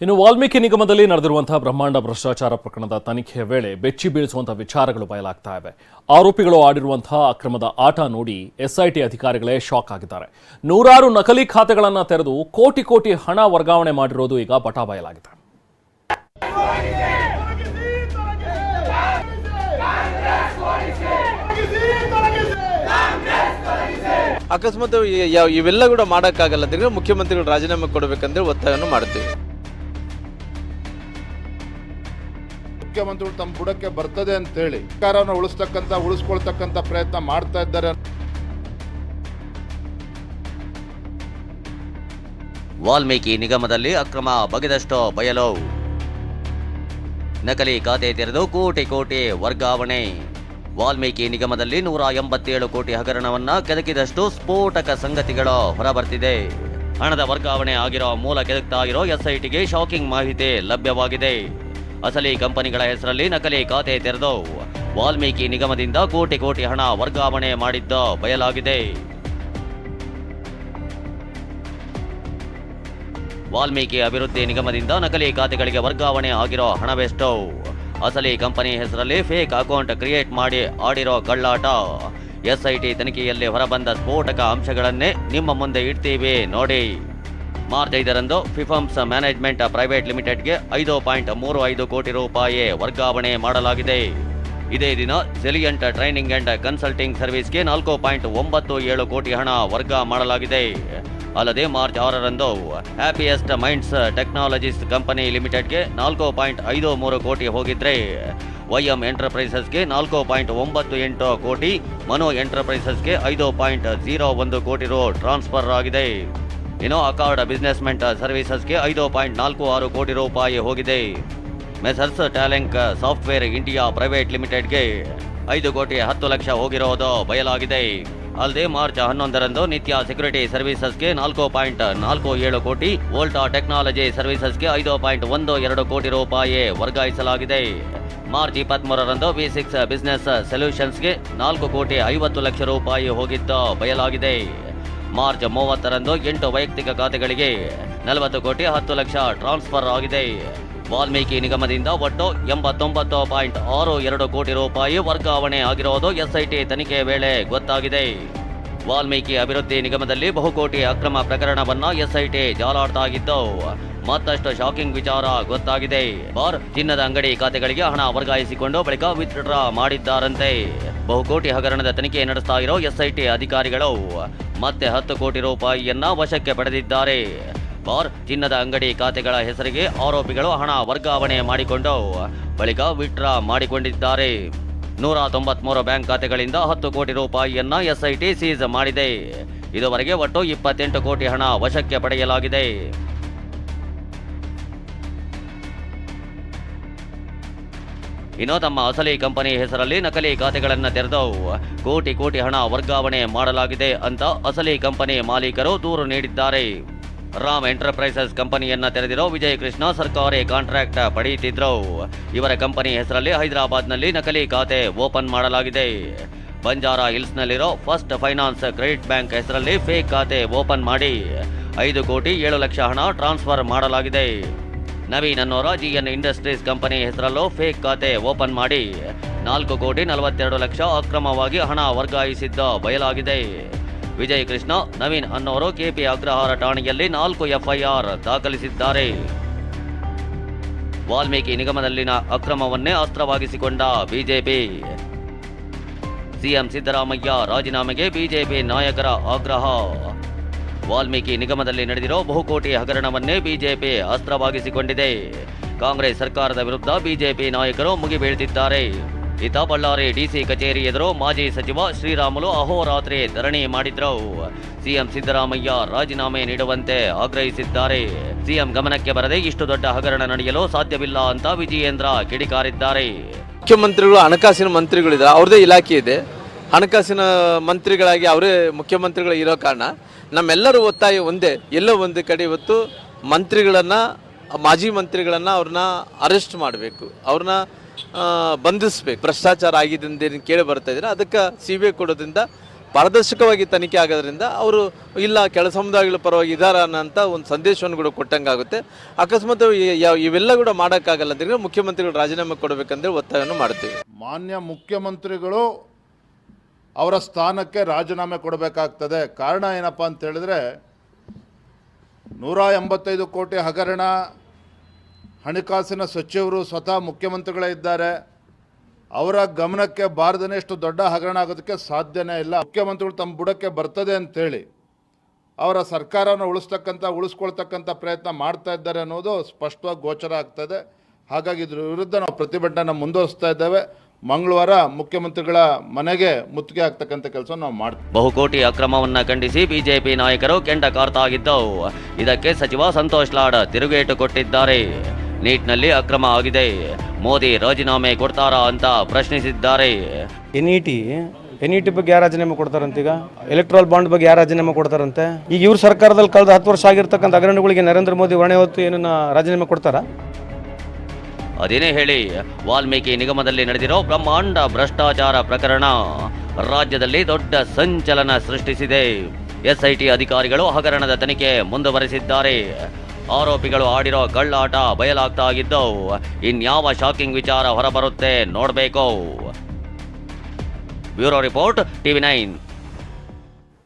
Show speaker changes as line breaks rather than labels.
ಇನ್ನು ವಾಲ್ಮೀಕಿ ನಿಗಮದಲ್ಲಿ ನಡೆದಿರುವಂತಹ ಬ್ರಹ್ಮಾಂಡ ಭ್ರಷ್ಟಾಚಾರ ಪ್ರಕರಣದ ತನಿಖೆಯ ವೇಳೆ ಬೆಚ್ಚಿ ಬೀಳಿಸುವಂತಹ ವಿಚಾರಗಳು ಬಯಲಾಗ್ತಾ ಇವೆ. ಆರೋಪಿಗಳು ಆಡಿರುವಂತಹ ಅಕ್ರಮದ ಆಟ ನೋಡಿ ಎಸ್ಐಟಿ ಅಧಿಕಾರಿಗಳೇ ಶಾಕ್ ಆಗಿದ್ದಾರೆ. ನೂರಾರು ನಕಲಿ ಖಾತೆಗಳನ್ನು ತೆರೆದು ಕೋಟಿ ಕೋಟಿ ಹಣ ವರ್ಗಾವಣೆ ಮಾಡಿರೋದು ಈಗ ಬಟಾ ಬಯಲಾಗಿದೆ.
ಅಕಸ್ಮಾತ್ ಇವೆಲ್ಲ ಕೂಡ ಮಾಡೋಕ್ಕಾಗಲ್ಲ ಅಂದ್ರೆ ಮುಖ್ಯಮಂತ್ರಿಗಳು ರಾಜೀನಾಮೆ ಕೊಡಬೇಕಂದ್ರೆ ಒತ್ತಾಯವನ್ನು ಮಾಡ್ತೀವಿ.
ಮುಖ್ಯಮಂತ್ರಿಗಳು ತಮ್ಮ ಬುಡಕ್ಕೆ ಬರ್ತದೆ ಅಂತೇಳಿ ಸರ್ಕಾರವನ್ನು ಉಳಿಸ್ಕೊಳ್ತಕ್ಕಂಥ ಪ್ರಯತ್ನ ಮಾಡ್ತಾ ಇದ್ದಾರೆ.
ವಾಲ್ಮೀಕಿ ನಿಗಮದಲ್ಲಿ ಅಕ್ರಮ ಬಗೆದಷ್ಟು ಬಯಲು. ನಕಲಿ ಖಾತೆ ತೆರೆದು ಕೋಟಿ ಕೋಟಿ ವರ್ಗಾವಣೆ. ವಾಲ್ಮೀಕಿ ನಿಗಮದಲ್ಲಿ 187 ಕೋಟಿ ಹಗರಣವನ್ನ ಕೆದಕಿದಷ್ಟು ಸ್ಫೋಟಕ ಸಂಗತಿಗಳು ಹೊರಬರ್ತಿದೆ. ಹಣದ ವರ್ಗಾವಣೆ ಆಗಿರೋ ಮೂಲ ಕೆದಕ್ತಾ ಇರೋ ಎಸ್ಐಟಿಗೆ ಶಾಕಿಂಗ್ ಮಾಹಿತಿ ಲಭ್ಯವಾಗಿದೆ. ಅಸಲಿ ಕಂಪನಿಗಳ ಹೆಸರಲ್ಲಿ ನಕಲಿ ಖಾತೆ ತೆರೆದು ವಾಲ್ಮೀಕಿ ನಿಗಮದಿಂದ ಕೋಟಿ ಕೋಟಿ ಹಣ ವರ್ಗಾವಣೆ ಮಾಡಿದ್ದ ಬಯಲಾಗಿದೆ. ವಾಲ್ಮೀಕಿ ಅಭಿವೃದ್ಧಿ ನಿಗಮದಿಂದ ನಕಲಿ ಖಾತೆಗಳಿಗೆ ವರ್ಗಾವಣೆ ಆಗಿರೋ ಹಣವೆಷ್ಟು? ಅಸಲಿ ಕಂಪನಿ ಹೆಸರಲ್ಲಿ ಫೇಕ್ ಅಕೌಂಟ್ ಕ್ರಿಯೇಟ್ ಮಾಡಿ ಆಡಿರೋ ಕಳ್ಳಾಟ. ಎಸ್ಐಟಿ ತನಿಖೆಯಲ್ಲಿ ಹೊರಬಂದ ಸ್ಫೋಟಕ ಅಂಶಗಳನ್ನೇ ನಿಮ್ಮ ಮುಂದೆ ಇಡ್ತೀವಿ ನೋಡಿ. ಮಾರ್ಚ್ 5ರಂದು ಫಿಫಮ್ಸ್ ಮ್ಯಾನೇಜ್ಮೆಂಟ್ ಪ್ರೈವೇಟ್ ಲಿಮಿಟೆಡ್ಗೆ 5.35 ಕೋಟಿ ರೂಪಾಯಿ ವರ್ಗಾವಣೆ ಮಾಡಲಾಗಿದೆ. ಇದೇ ದಿನ ಸೆಲಿಯಂಟ್ ಟ್ರೈನಿಂಗ್ ಅಂಡ್ ಕನ್ಸಲ್ಟಿಂಗ್ ಸರ್ವಿಸ್ಗೆ 4.97 ಕೋಟಿ ಹಣ ವರ್ಗ ಮಾಡಲಾಗಿದೆ. ಅಲ್ಲದೆ ಮಾರ್ಚ್ 6ರಂದು ಹ್ಯಾಪಿಯೆಸ್ಟ್ ಮೈಂಡ್ಸ್ ಟೆಕ್ನಾಲಜೀಸ್ ಕಂಪನಿ ಲಿಮಿಟೆಡ್ಗೆ 4.53 ಕೋಟಿ ಹೋಗಿದ್ರೆ ವೈಎಂ ಎಂಟರ್ಪ್ರೈಸಸ್ಗೆ 4.98 ಕೋಟಿ, ಮನೋ ಎಂಟರ್ಪ್ರೈಸಸ್ಗೆ 5.01 ಕೋಟಿ ರು ಟ್ರಾನ್ಸ್ಫರ್ ಆಗಿದೆ. ಇನ್ನು ಅಕಾರ್ಡ್ ಬಿಸ್ನೆಸ್ಮೆಂಟ್ ಸರ್ವಿಸಸ್ಗೆ 5.46 ಕೋಟಿ ರೂಪಾಯಿ ಹೋಗಿದೆ. Messrs talent software India private ಲಿಮಿಟೆಡ್ಗೆ 5 ಕೋಟಿ 10 ಲಕ್ಷ ಹೋಗಿರೋದು ಬಯಲಾಗಿದೆ. ಅಲ್ಲದೆ ಮಾರ್ಚ್ 11ರಂದು ನಿತ್ಯ ಸೆಕ್ಯೂರಿಟಿ ಸರ್ವಿಸಸ್ಗೆ 4.47 ಕೋಟಿ, ವೋಲ್ಟಾ ಟೆಕ್ನಾಲಜಿ ಸರ್ವಿಸಸ್ಗೆ 5.12 ಕೋಟಿ ರೂಪಾಯಿ ವರ್ಗಾಯಿಸಲಾಗಿದೆ. ಮಾರ್ಚ್ 23ರಂದು V6 ಬಿಸಿನೆಸ್ ಸೊಲ್ಯೂಷನ್ಸ್ಗೆ 4 ಕೋಟಿ 50 ಲಕ್ಷ ರೂಪಾಯಿ ಹೋಗಿದ್ದ ಬಯಲಾಗಿದೆ. ಮಾರ್ಚ್ 30ರಂದು 8 ವೈಯಕ್ತಿಕ ಖಾತೆಗಳಿಗೆ 40 ಕೋಟಿ 10 ಲಕ್ಷ ಟ್ರಾನ್ಸ್ಫರ್ ಆಗಿದೆ. ವಾಲ್ಮೀಕಿ ನಿಗಮದಿಂದ ಒಟ್ಟು 89.62 ಕೋಟಿ ರೂಪಾಯಿ ವರ್ಗಾವಣೆ ಆಗಿರೋದು ಎಸ್ಐಟಿ ತನಿಖೆ ವೇಳೆ ಗೊತ್ತಾಗಿದೆ. ವಾಲ್ಮೀಕಿ ಅಭಿವೃದ್ಧಿ ನಿಗಮದಲ್ಲಿ ಬಹುಕೋಟಿ ಅಕ್ರಮ ಪ್ರಕರಣವನ್ನ ಎಸ್ಐಟಿ ಜಾಲಾಡ್ತಾ ಇದ್ದು ಮತ್ತಷ್ಟು ಶಾಕಿಂಗ್ ವಿಚಾರ ಗೊತ್ತಾಗಿದೆ. ಚಿನ್ನದ ಅಂಗಡಿ ಖಾತೆಗಳಿಗೆ ಹಣ ವರ್ಗಾಯಿಸಿಕೊಂಡು ಬಳಿಕ ವಿತ್ಡ್ರಾ ಮಾಡಿದ್ದಾರಂತೆ. ಬಹುಕೋಟಿ ಹಗರಣದ ತನಿಖೆ ನಡೆಸ್ತಾ ಇರೋ ಎಸ್ಐಟಿ ಅಧಿಕಾರಿಗಳು ಮತ್ತೆ 10 ಕೋಟಿ ರೂಪಾಯಿಯನ್ನ ವಶಕ್ಕೆ ಪಡೆದಿದ್ದಾರೆ. ಚಿನ್ನದ ಅಂಗಡಿ ಖಾತೆಗಳ ಹೆಸರಿಗೆ ಆರೋಪಿಗಳು ಹಣ ವರ್ಗಾವಣೆ ಮಾಡಿಕೊಂಡು ಬಳಿಕ ವಿತ್ಡ್ರಾ ಮಾಡಿಕೊಂಡಿದ್ದಾರೆ. 193 ಬ್ಯಾಂಕ್ ಖಾತೆಗಳಿಂದ 10 ಕೋಟಿ ರೂಪಾಯಿಯನ್ನ ಎಸ್ಐಟಿ ಸೀಸ್ ಮಾಡಿದೆ. ಇದುವರೆಗೆ ಒಟ್ಟು 28 ಕೋಟಿ ಹಣ ವಶಕ್ಕೆ ಪಡೆಯಲಾಗಿದೆ. ಇನ್ನು ತಮ್ಮ ಅಸಲಿ ಕಂಪನಿ ಹೆಸರಲ್ಲಿ ನಕಲಿ ಖಾತೆಗಳನ್ನು ತೆರೆದು ಕೋಟಿ ಕೋಟಿ ಹಣ ವರ್ಗಾವಣೆ ಮಾಡಲಾಗಿದೆ ಅಂತ ಅಸಲಿ ಕಂಪನಿ ಮಾಲೀಕರು ದೂರು ನೀಡಿದ್ದಾರೆ. ರಾಮ್ ಎಂಟರ್ಪ್ರೈಸಸ್ ಕಂಪನಿಯನ್ನ ತೆರೆದಿರೋ ವಿಜಯ್ ಕೃಷ್ಣ ಸರ್ಕಾರಿ ಕಾಂಟ್ರಾಕ್ಟ್ ಪಡೆಯುತ್ತಿದ್ರು. ಇವರ ಕಂಪನಿ ಹೆಸರಲ್ಲಿ ಹೈದರಾಬಾದ್ನಲ್ಲಿ ನಕಲಿ ಖಾತೆ ಓಪನ್ ಮಾಡಲಾಗಿದೆ. ಬಂಜಾರಾ ಹಿಲ್ಸ್ನಲ್ಲಿರೋ ಫಸ್ಟ್ ಫೈನಾನ್ಸ್ ಕ್ರೆಡಿಟ್ ಬ್ಯಾಂಕ್ ಹೆಸರಲ್ಲಿ ಫೇಕ್ ಖಾತೆ ಓಪನ್ ಮಾಡಿ 5 ಕೋಟಿ 7 ಲಕ್ಷ ಹಣ ಟ್ರಾನ್ಸ್ಫರ್ ಮಾಡಲಾಗಿದೆ. ನವೀನ್ ಅನ್ನೋರ GN ಇಂಡಸ್ಟ್ರೀಸ್ ಕಂಪನಿ ಹೆಸರಲ್ಲೂ ಫೇಕ್ ಖಾತೆ ಓಪನ್ ಮಾಡಿ 4 ಕೋಟಿ 42 ಲಕ್ಷ ಅಕ್ರಮವಾಗಿ ಹಣ ವರ್ಗಾಯಿಸಿದ್ದ ಬಯಲಾಗಿದೆ. ವಿಜಯ್ ಕೃಷ್ಣ, ನವೀನ್ ಅನ್ನೋರು KP ಅಗ್ರಹಾರ ಠಾಣೆಯಲ್ಲಿ 4 FIR ದಾಖಲಿಸಿದ್ದಾರೆ. ವಾಲ್ಮೀಕಿ ನಿಗಮದಲ್ಲಿನ ಅಕ್ರಮವನ್ನೇ ಅಸ್ತ್ರವಾಗಿಸಿಕೊಂಡ ಬಿಜೆಪಿ. ಸಿಎಂ ಸಿದ್ದರಾಮಯ್ಯ ರಾಜೀನಾಮೆಗೆ ಬಿಜೆಪಿ ನಾಯಕರ ಆಗ್ರಹ. ವಾಲ್ಮೀಕಿ ನಿಗಮದಲ್ಲಿ ನಡೆದಿರೋ ಬಹುಕೋಟಿ ಹಗರಣವನ್ನೇ ಬಿಜೆಪಿ ಅಸ್ತ್ರವಾಗಿಸಿಕೊಂಡಿದೆ. ಕಾಂಗ್ರೆಸ್ ಸರ್ಕಾರದ ವಿರುದ್ಧ ಬಿಜೆಪಿ ನಾಯಕರು ಮುಗಿಬೀಳ್ತಿದ್ದಾರೆ. ಇತ್ತ ಬಳ್ಳಾರಿ ಡಿಸಿ ಕಚೇರಿ ಎದುರು ಮಾಜಿ ಸಚಿವ ಶ್ರೀರಾಮುಲು ಅಹೋರಾತ್ರಿ ಧರಣಿ ಮಾಡಿದ್ರು. ಸಿಎಂ ಸಿದ್ದರಾಮಯ್ಯ ರಾಜೀನಾಮೆ ನೀಡುವಂತೆ ಆಗ್ರಹಿಸಿದ್ದಾರೆ. ಸಿಎಂ ಗಮನಕ್ಕೆ ಬರದೆ ಇಷ್ಟು ದೊಡ್ಡ ಹಗರಣ ನಡೆಯಲು ಸಾಧ್ಯವಿಲ್ಲ ಅಂತ ವಿಜಯೇಂದ್ರ ಕಿಡಿಕಾರಿದ್ದಾರೆ.
ಮುಖ್ಯಮಂತ್ರಿಗಳು ಹಣಕಾಸಿನ ಮಂತ್ರಿಗಳಿದ್ದಾರೆ, ಅವ್ರದೇ ಇಲಾಖೆ ಇದೆ. ಹಣಕಾಸಿನ ಮಂತ್ರಿಗಳಾಗಿ ಅವರೇ ಮುಖ್ಯಮಂತ್ರಿಗಳು ಇರೋ ಕಾರಣ ನಮ್ಮೆಲ್ಲರೂ ಒತ್ತಾಯ ಒಂದೇ, ಎಲ್ಲೋ ಒಂದು ಕಡೆ ಇವತ್ತು ಮಂತ್ರಿಗಳನ್ನು, ಮಾಜಿ ಮಂತ್ರಿಗಳನ್ನು ಅವ್ರನ್ನ ಅರೆಸ್ಟ್ ಮಾಡಬೇಕು, ಅವ್ರನ್ನ ಬಂಧಿಸಬೇಕು. ಭ್ರಷ್ಟಾಚಾರ ಆಗಿದೆ ಅಂತ ಕೇಳಿ ಬರ್ತಾ ಇದ್ದಾರೆ. ಅದಕ್ಕೆ CBI ಕೊಡೋದ್ರಿಂದ ಪಾರದರ್ಶಕವಾಗಿ ತನಿಖೆ ಆಗೋದ್ರಿಂದ ಅವರು ಇಲ್ಲ ಕೆಳ ಸಮುದಾಯಗಳ ಪರವಾಗಿ ಇದಾರ ಅನ್ನೋಂಥ ಒಂದು ಸಂದೇಶವನ್ನು ಕೂಡ ಕೊಟ್ಟಂಗಾಗುತ್ತೆ. ಅಕಸ್ಮಾತ್ ಇವೆಲ್ಲ ಕೂಡ ಮಾಡೋಕ್ಕಾಗಲ್ಲ ಅಂತಂದರೆ ಮುಖ್ಯಮಂತ್ರಿಗಳು ರಾಜೀನಾಮೆ ಕೊಡಬೇಕಂದ್ರೆ ಒತ್ತಾಯವನ್ನು ಮಾಡ್ತೀವಿ.
ಮಾನ್ಯ ಮುಖ್ಯಮಂತ್ರಿಗಳು ಅವರ ಸ್ಥಾನಕ್ಕೆ ರಾಜೀನಾಮೆ ಕೊಡಬೇಕಾಗ್ತದೆ. ಕಾರಣ ಏನಪ್ಪ ಅಂತ ಹೇಳಿದ್ರೆ 185 ಕೋಟಿ ಹಗರಣ, ಹಣಕಾಸಿನ ಸಚಿವರು ಸ್ವತಃ ಮುಖ್ಯಮಂತ್ರಿಗಳೇ ಇದ್ದಾರೆ. ಅವರ ಗಮನಕ್ಕೆ ಬಾರದನೆಷ್ಟು ದೊಡ್ಡ ಹಗರಣ ಆಗೋದಕ್ಕೆ ಸಾಧ್ಯನೇ ಇಲ್ಲ. ಮುಖ್ಯಮಂತ್ರಿಗಳು ತಮ್ಮ ಬುಡಕ್ಕೆ ಬರ್ತದೆ ಅಂತೇಳಿ ಅವರ ಸರ್ಕಾರವನ್ನು ಉಳಿಸ್ಕೊಳ್ತಕ್ಕಂಥ ಪ್ರಯತ್ನ ಮಾಡ್ತಾ ಇದ್ದಾರೆ ಅನ್ನೋದು ಸ್ಪಷ್ಟವಾಗಿ ಗೋಚರ ಆಗ್ತದೆ. ಹಾಗಾಗಿ ಇದ್ರ ವಿರುದ್ಧ ನಾವು ಪ್ರತಿಭಟನೆ ಮುಂದುವರಿಸ್ತಾ ಇದ್ದೇವೆ. ಮಂಗಳವಾರ ಮುಖ್ಯಮಂತ್ರಿಗಳ ಮನೆಗೆ ಮುತ್ತಿಗೆ ಹಾಕ್ತಕ್ಕಂಥ ಕೆಲಸ ನಾವು ಮಾಡ್ತೀವಿ.
ಬಹುಕೋಟಿ ಅಕ್ರಮವನ್ನ ಖಂಡಿಸಿ ಬಿಜೆಪಿ ನಾಯಕರು ಕೆಂಡ ಕಾರ್ತಾಗಿದ್ದವು. ಇದಕ್ಕೆ ಸಚಿವ ಸಂತೋಷ್ ಲಾಡ್ ತಿರುಗೇಟು ಕೊಟ್ಟಿದ್ದಾರೆ. ನೀಟ್ನಲ್ಲಿ ಅಕ್ರಮ ಆಗಿದೆ, ಮೋದಿ ರಾಜೀನಾಮೆ ಕೊಡ್ತಾರಾ ಅಂತ ಪ್ರಶ್ನಿಸಿದ್ದಾರೆ.
ಎನ್ ಇ ಟಿ ಬಗ್ಗೆ ಯಾರು ರಾಜೀನಾಮೆ ಕೊಡ್ತಾರಂತೆ? ಈಗ ಎಲೆಕ್ಟ್ರಲ್ ಬಾಂಡ್ ಬಗ್ಗೆ ಯಾರು ರಾಜೀನಾಮೆ ಕೊಡ್ತಾರಂತೆ? ಈಗ ಇವ್ರ ಸರ್ಕಾರದಲ್ಲಿ ಕಳೆದ 10 ವರ್ಷ ಆಗಿರ್ತಕ್ಕಂಥ ಹಗರಣಗಳಿಗೆ ನರೇಂದ್ರ ಮೋದಿ ಹೊಣೆ ಹೊತ್ತು ಏನನ್ನ ರಾಜೀನಾಮೆ ಕೊಡ್ತಾರಾ?
ಅದೇನೇ ಹೇಳಿ, ವಾಲ್ಮೀಕಿ ನಿಗಮದಲ್ಲಿ ನಡೆದಿರೋ ಬ್ರಹ್ಮಾಂಡ ಭ್ರಷ್ಟಾಚಾರ ಪ್ರಕರಣ ರಾಜ್ಯದಲ್ಲಿ ದೊಡ್ಡ ಸಂಚಲನ ಸೃಷ್ಟಿಸಿದೆ. ಎಸ್ಐಟಿ ಅಧಿಕಾರಿಗಳು ಹಗರಣದ ತನಿಖೆ ಮುಂದುವರೆಸಿದ್ದಾರೆ. ಆರೋಪಿಗಳು ಆಡಿರೋ ಕಳ್ಳಾಟ ಬಯಲಾಗ್ತಾ ಆಗಿದ್ದು ಇನ್ಯಾವ ಶಾಕಿಂಗ್ ವಿಚಾರ ಹೊರಬರುತ್ತೆ ನೋಡಬೇಕು. Bureau report, TV9.